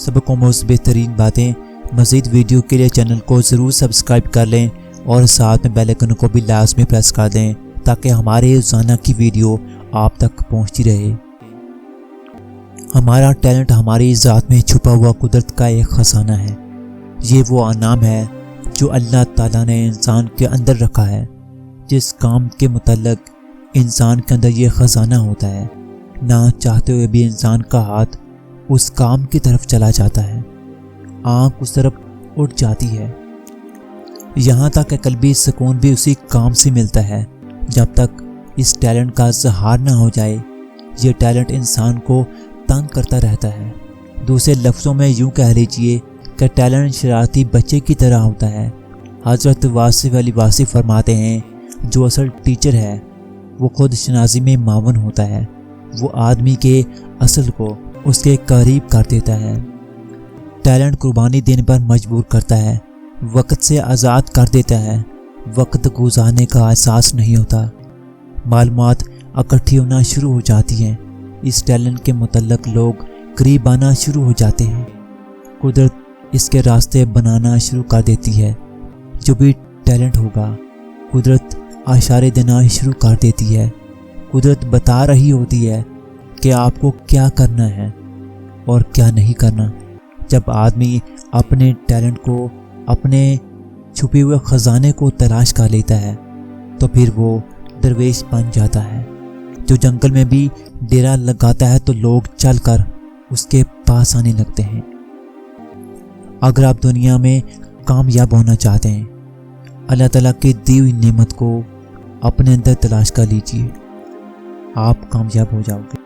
सबको मोस्ट बेहतरीन बातें। मज़ीद वीडियो के लिए चैनल को ज़रूर सब्सक्राइब कर लें और साथ में बेल आइकन को भी लाजमी प्रेस कर दें ताकि हमारे रोज़ाना की वीडियो आप तक पहुंचती रहे। हमारा टैलेंट हमारी ज़ात में छुपा हुआ कुदरत का एक ख़जाना है। ये वो अनाम है जो अल्लाह ताला ने इंसान के अंदर रखा है। जिस काम के मुतल्लक इंसान के अंदर ये ख़जाना होता है, ना चाहते हुए भी इंसान का हाथ उस काम की तरफ चला जाता है, आँख उस तरफ उठ जाती है। यहाँ तक कि कल्बी सुकून भी उसी काम से मिलता है। जब तक इस टैलेंट का इज़हार ना हो जाए, ये टैलेंट इंसान को तंग करता रहता है। दूसरे लफ्ज़ों में यूँ कह लीजिए कि टैलेंट शरारती बच्चे की तरह होता है। हज़रत वासिफ़ अली वासिफ़ फरमाते हैं, जो असल टीचर है वो खुद शनाजी में मावन होता है। वो आदमी के असल को उसके करीब कर देता है। टैलेंट कुर्बानी देने पर मजबूर करता है, वक्त से आज़ाद कर देता है। वक्त गुजारने का एहसास नहीं होता, मालूमात इकट्ठी होना शुरू हो जाती हैं। इस टैलेंट के मुतल्लक लोग करीब आना शुरू हो जाते हैं। कुदरत इसके रास्ते बनाना शुरू कर देती है। जो भी टैलेंट होगा, कुदरत इशारे देना शुरू कर देती है। कुदरत बता रही होती है कि आपको क्या करना है और क्या नहीं करना। जब आदमी अपने टैलेंट को, अपने छुपे हुए ख़जाने को तलाश कर लेता है तो फिर वो दरवेश बन जाता है। जो जंगल में भी डेरा लगाता है तो लोग चलकर उसके पास आने लगते हैं। अगर आप दुनिया में कामयाब होना चाहते हैं, अल्लाह ताला की दी हुई नेमत को अपने अंदर तलाश कर लीजिए, आप कामयाब हो जाओगे।